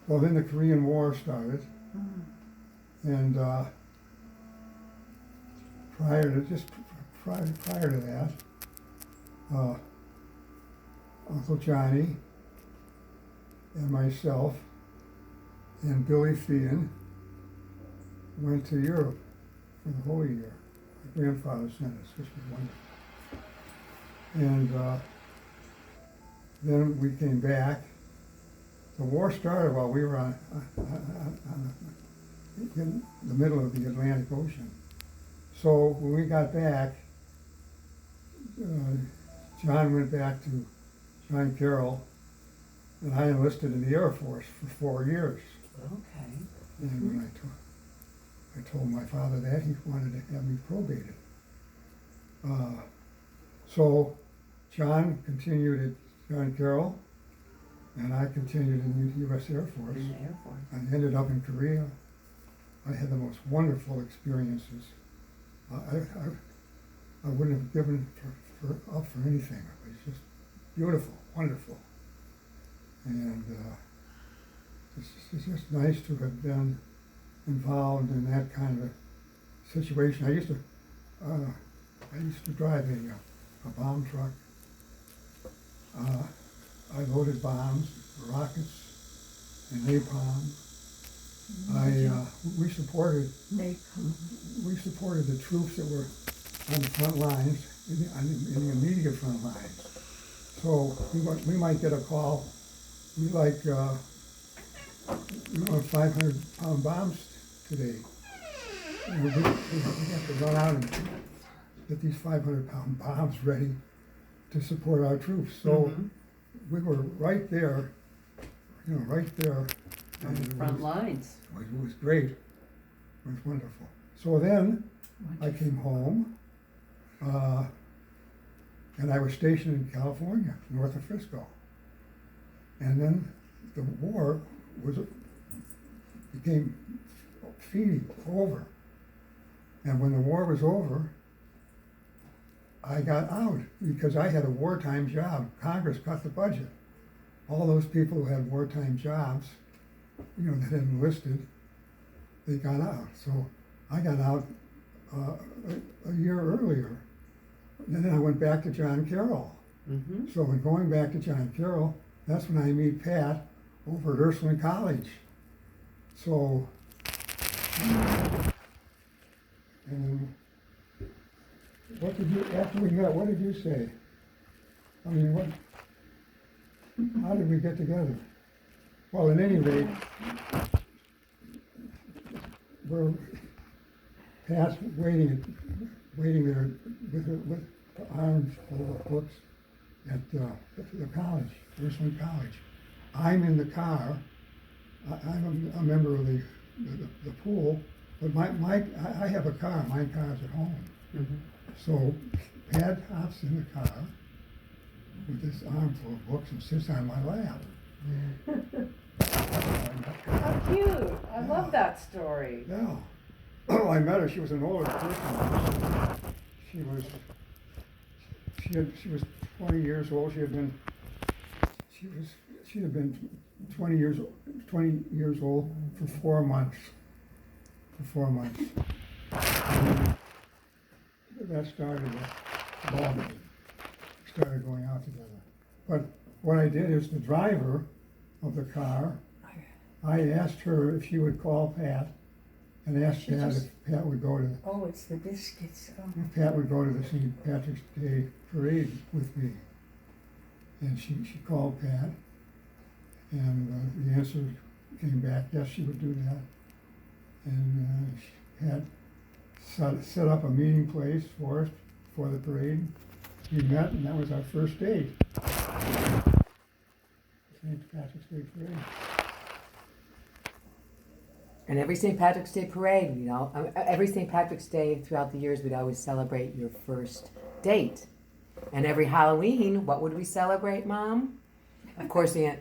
Well, then the Korean War started, and prior to that, Uncle Johnny and myself and Billy Feighan went to Europe for the whole year. My grandfather sent us, which was wonderful. And then we came back. The war started while we were in the middle of the Atlantic Ocean. So when we got back, John went back to John Carroll, and I enlisted in the Air Force for 4 years. Okay. And when I told my father that, he wanted to have me probated. So John continued at John Carroll, and I continued in the U.S. Air Force. In the Air Force. I ended up in Korea. I had the most wonderful experiences. I wouldn't have given up for anything. It was just beautiful, wonderful. And it's just nice to have been involved in that kind of situation. I used to drive a bomb truck. I loaded bombs, rockets, and napalm. We supported the troops that were on the front lines, in the immediate front lines. So we might get a call. We like 500-pound bombs today. We have to run out and get these 500-pound bombs ready to support our troops. So we were right there, right there. On the front lines. It was great. It was wonderful. So then I came home, and I was stationed in California, north of Frisco. And then the war became over. And when the war was over, I got out because I had a wartime job. Congress cut the budget. All those people who had wartime jobs, that had enlisted, they got out. So I got out a year earlier. And then I went back to John Carroll. So in going back to John Carroll, that's when I meet Pat over at Ursuline College. So, and after we met, what did you say? I mean, how did we get together? Well, at any rate, we're Pat's waiting there with arms full of books at the college, Ursuline College. I'm in the car. I'm a member of the pool, but I have a car. My car's at home. So Pat hops in the car with this armful of books and sits on my lap. How cute! I love that story. Yeah. Oh, I met her. She was an older person. She was 20 years old. She'd have been 20 years old for 4 months. And that started a ball game. Started going out together. But what I did is the driver of the car, I asked her if she would call Pat and asked Pat if Pat would go to. Oh, it's the biscuits. Oh. If Pat would go to the St. Patrick's Day parade with me. And she called Pat, and the answer came back, yes, she would do that. And Pat set up a meeting place for us for the parade. We met, and that was our first date. St. Patrick's Day parade. And every St. Patrick's Day parade, every St. Patrick's Day throughout the years, we'd always celebrate your first date. And every Halloween, what would we celebrate, Mom? Of course, Aunt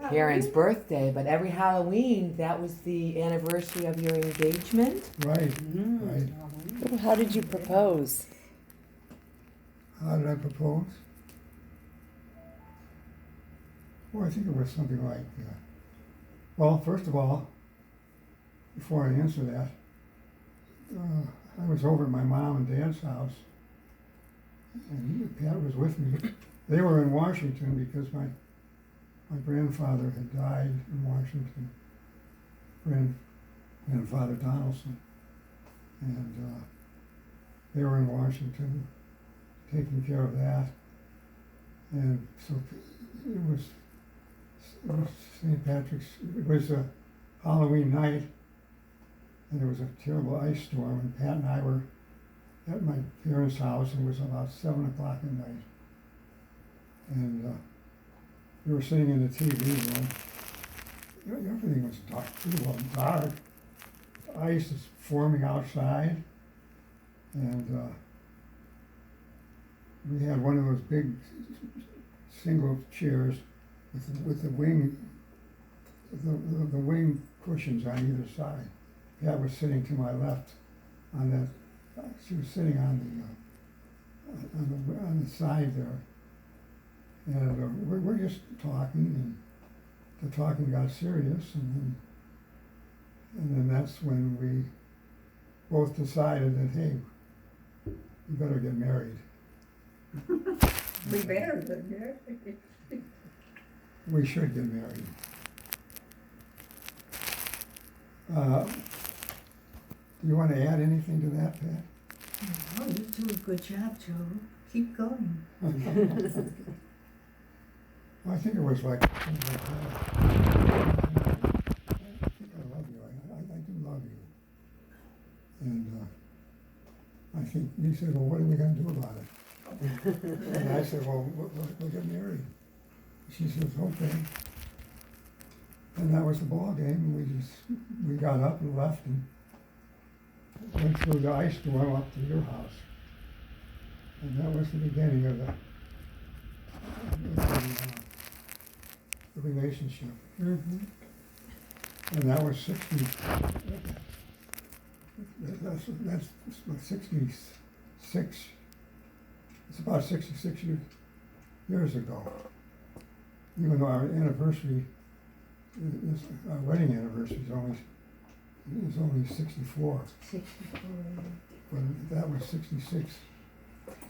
Karen's birthday, but every Halloween, that was the anniversary of your engagement. Right, right. How did you propose? How did I propose? Well, I think it was something like, Well, first of all, before I answer that, I was over at my mom and dad's house, and Pat was with me. They were in Washington because my grandfather had died in Washington, grandfather Donaldson, and they were in Washington taking care of that, and so it was St. Patrick's. It was a Halloween night, and there was a terrible ice storm, and Pat and I were at my parents' house, and it was about 7 o'clock at night. And we were sitting in the TV room. Everything was dark, pretty well dark. Ice is forming outside, and we had one of those big single chairs with the wing, the wing cushions on either side. Pat was sitting to my left on that. She was sitting on the side there, and we're just talking, and the talking got serious, and then that's when we both decided that, hey, we better get married. We better get married. We should get married. Do you want to add anything to that, Pat? Oh, you do a good job, Joe. Keep going. Well, I think it was like, something like that. I think I love you. I do love you. And I think you said, well, what are we going to do about it? And I said, well, we'll get married. She says, okay. And that was the ball game. And we got up and left and went through the ice storm up to your house. And that was the beginning of the relationship. Mm-hmm. And that was that's 66. It's about 66 years ago. Even though our anniversary, our wedding anniversary is only 64. 64. But that was 66.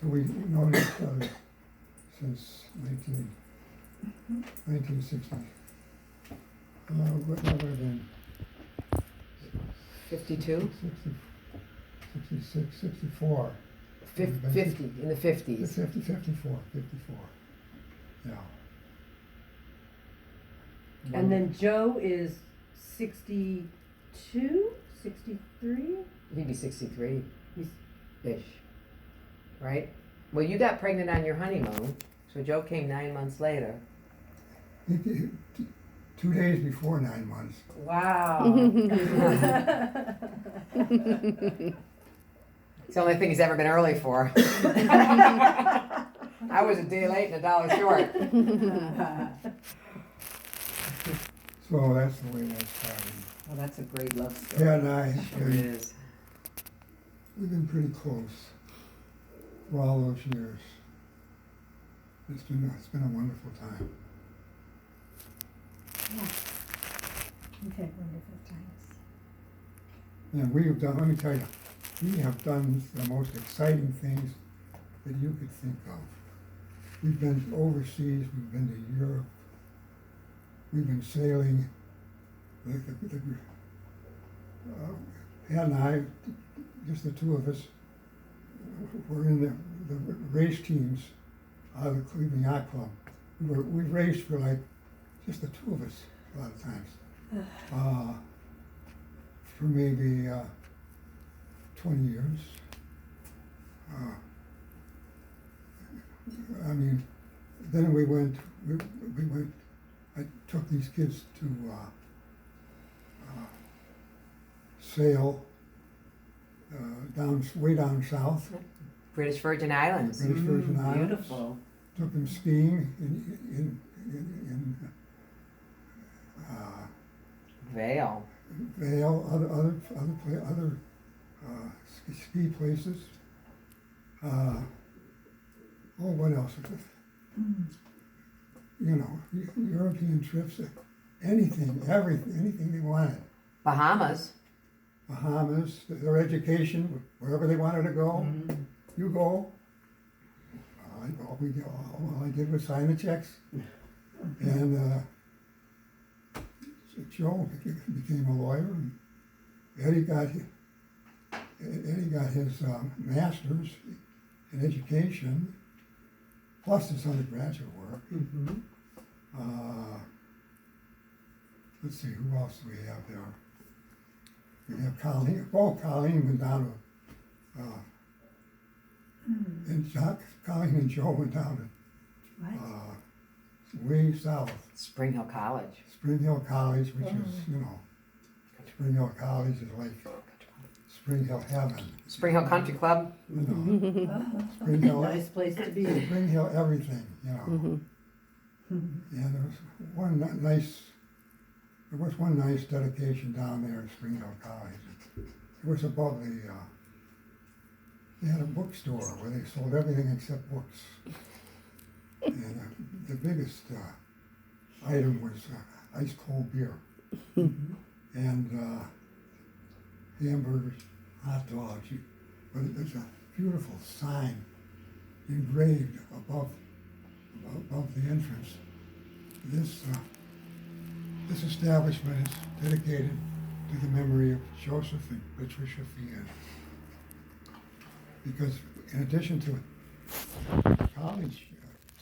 So we've known each other since 1960. What that would have been 52? 66, 64. 50, in the 50s. 54. Yeah. And then Joe is 62, 63? He'd be 63 He's ish. Right? Well, you got pregnant on your honeymoon, so Joe came 9 months later. 2 days before 9 months. wow. It's the only thing he's ever been early for. I was a day late and $1 short. So that's the way that started. Well, that's a great love story. Yeah, and I, Sure is. we've been pretty close for all those years. It's been a wonderful time. We've had wonderful times. And we have done, let me tell you, we have done the most exciting things that you could think of. We've been overseas, we've been to Europe, we've been sailing. Pat and I, just the two of us, were in the race teams out of the Cleveland Yacht Club. We raced for like just the two of us a lot of times. For maybe 20 years. I mean, then we went, I took these kids to sail way down south, British Virgin Islands. British Virgin Islands. Beautiful. Took them skiing in Vale. Vail, other ski places. What else? You know, European trips. anything, everything, anything they wanted. Bahamas. Bahamas, their education, wherever they wanted to go, you go. All I did was sign the checks. And Joe became a lawyer, and Eddie got his master's in education, plus his undergraduate work. Let's see, who else do we have there? We have Colleen. Oh, Colleen went down to, Colleen and Joe went down to What? way south, Spring Hill College. Spring Hill College, which is, Spring Hill College is like Spring Hill heaven. Spring Hill Country Club. Spring Hill, Nice place to be. Spring Hill everything, And there was one nice dedication down there at Spring Hill College. It was above they had a bookstore where they sold everything except books. And the biggest item was ice cold beer. And hamburgers, hot dogs. But there's a beautiful sign engraved above the entrance. This establishment is dedicated to the memory of Joseph and Patricia Feighan. Because in addition to college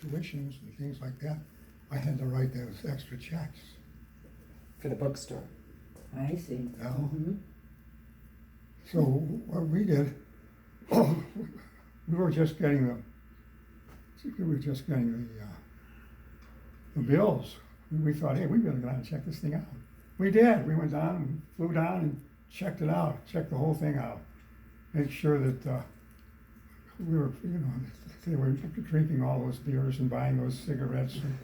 tuitions and things like that, I had to write those extra checks. For the bookstore. I see. You know? So what we did, we were just getting the bills. We thought, hey, we better go down and check this thing out. We did. We went down and flew down and checked it out, checked the whole thing out, make sure that we were, they were drinking all those beers and buying those cigarettes and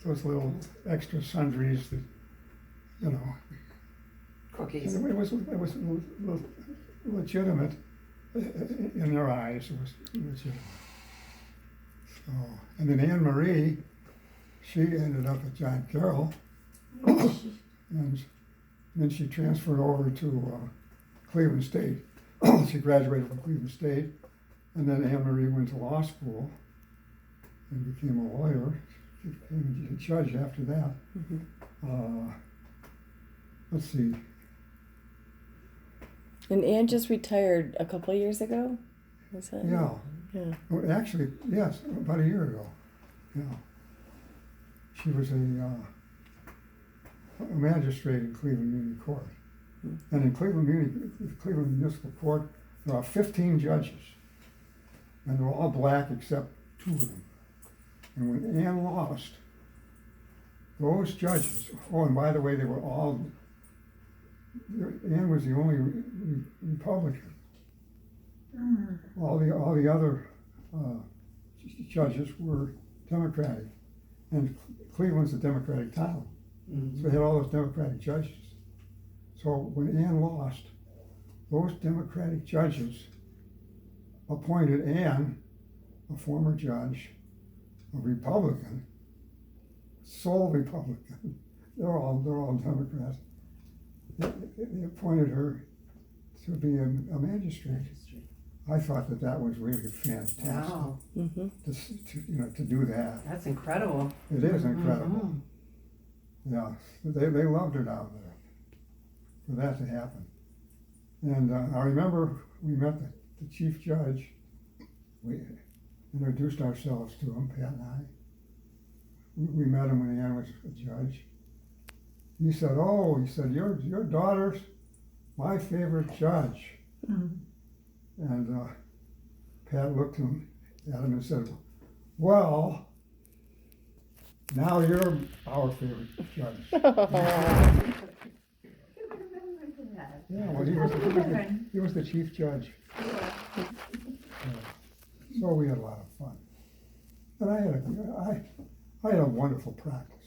those little extra sundries that, Cookies. it was legitimate in their eyes. It was legitimate. So, and then Anne Marie, she ended up at John Carroll, and then she transferred over to Cleveland State. She graduated from Cleveland State, and then Anne Marie went to law school and became a lawyer. She became a judge after that. Let's see. And Anne just retired a couple of years ago? Was that? Yeah. Yeah. Well, actually, yes, about a year ago. Yeah. She was a magistrate in Cleveland Muni Court. And in Cleveland Municipal Court, there are 15 judges. And they're all black except 2 of them. And when Anne lost, those judges, oh, and by the way, they were all, Anne was the only Republican. All the other judges were Democratic. And Cleveland's a Democratic town. So they had all those Democratic judges. So when Anne lost, those Democratic judges appointed Anne, a former judge, a Republican, sole Republican. They're all Democrats. They appointed her to be a magistrate. I thought that was really fantastic. Wow. To do that. That's incredible. It is incredible. Yeah, they loved her down there for that to happen. And I remember we met the chief judge. We introduced ourselves to him, Pat and I. We met him when Ann was a judge. He said, your daughter's my favorite judge. And Pat looked at him and said, well, now you're our favorite judge. Yeah, well, he was the chief judge. So we had a lot of fun. And I had a wonderful practice.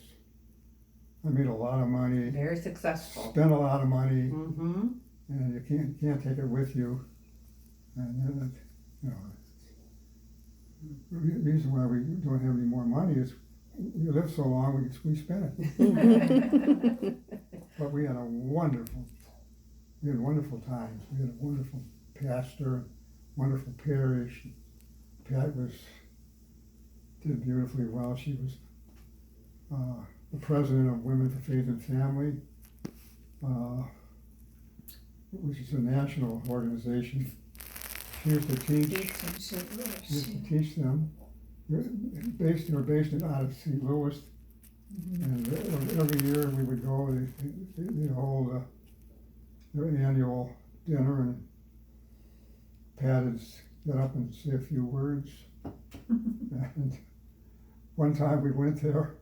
I made a lot of money. Very successful. Spent a lot of money. And you can't take it with you. And the reason why we don't have any more money is we lived so long, we spent it. But we had wonderful times. We had a wonderful pastor, wonderful parish. Pat did beautifully well. She was the president of Women for Faith and Family, which is a national organization. She used to teach. She used to teach them. They were based out of St. Louis, and every year we would go. They'd hold their annual dinner, and Pat would get up and say a few words. And one time we went there.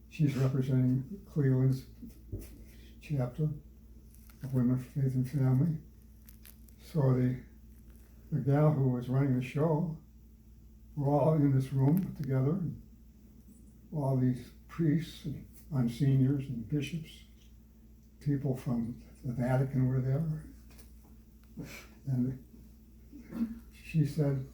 She's representing Cleveland's chapter of Women for Faith and Family. So the gal who was running the show, we're all in this room together, and all these priests and monsignors and bishops, people from the Vatican were there. And she said,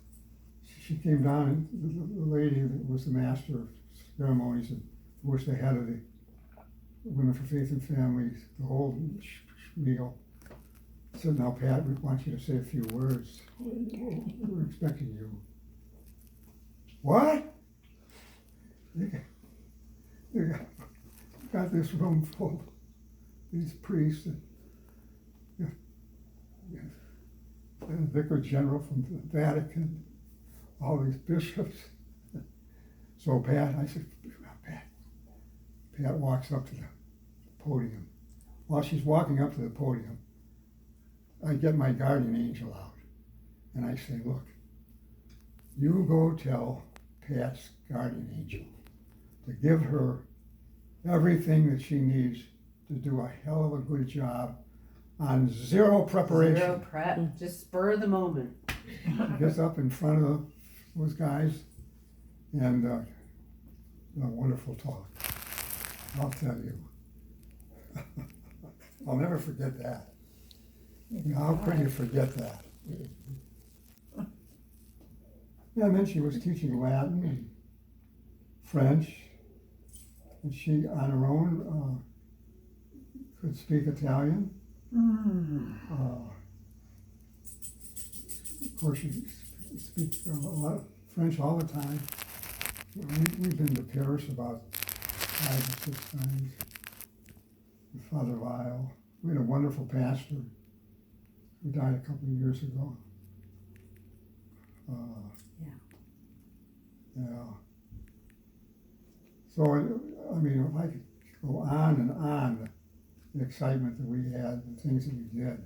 she came down, and the lady that was the master of ceremonies and who was the head of the Women for Faith and Family, the whole spiel, said, "Now, Pat, we want you to say a few words. We're expecting you." What? You got this room full of these priests and the Vicar General from the Vatican, all these bishops. So I said, Pat walks up to the podium. While she's walking up to the podium, I get my guardian angel out, and I say, "Look, you go tell Pat's guardian angel to give her everything that she needs to do a hell of a good job on zero preparation." Zero prep, just spur of the moment. She gets up in front of those guys, and a wonderful talk. I'll tell you. I'll never forget that. How could you forget that? Yeah, and then she was teaching Latin and French, and she, on her own, could speak Italian. Of course, she speaks a lot of French all the time. We've been to Paris about 5 or 6 times with Father Lyle. We had a wonderful pastor who died a couple of years ago. Yeah. So, I mean, if I could go on and on, the excitement that we had, the things that we did.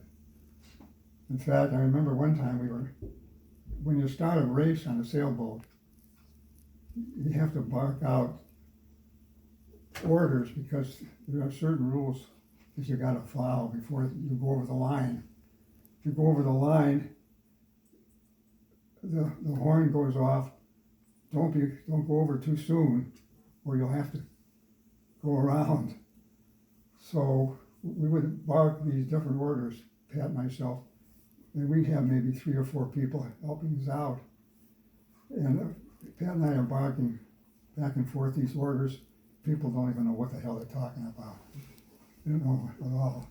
In fact, I remember one time when you start a race on a sailboat, you have to bark out orders because there are certain rules that you gotta follow before you go over the line. If you go over the line, the horn goes off. Don't go over too soon, or you'll have to go around. So we would bark these different orders, Pat and myself, and we'd have maybe 3 or 4 people helping us out. And Pat and I are barking back and forth these orders. People don't even know what the hell they're talking about. They don't know at all.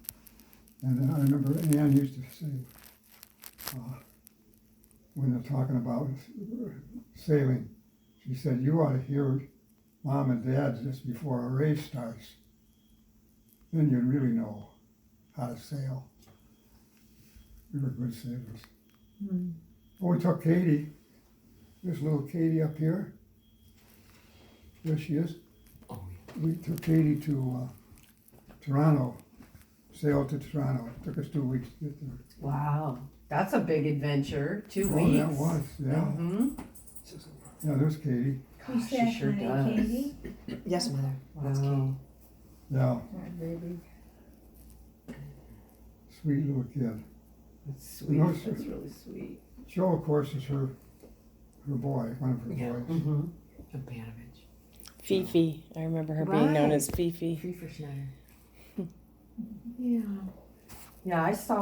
And then I remember Ann used to say, when they're talking about sailing, she said, "You ought to hear Mom and Dad just before a race starts. Then you really know how to sail." We were good sailors. Oh, we took Katie. There's little Katie up here. There she is. Oh, We took Katie to Toronto, sailed to Toronto. It took us 2 weeks to get there. Wow, that's a big adventure. 2 Oh, weeks. that was, yeah. Mm-hmm. Yeah, there's Katie. Who's She that, sure honey, does. Katie? Yes, mother. That's Katie. Wow. Yeah, Hi, baby. sweet little kid. That's sweet. No, That's really sweet. Joe, of course, is her boy, one of her Yeah. boys. Mm-hmm. Abanovich. Fifi. I remember her being known as Fifi. Free for Schneider. Yeah. Yeah, I saw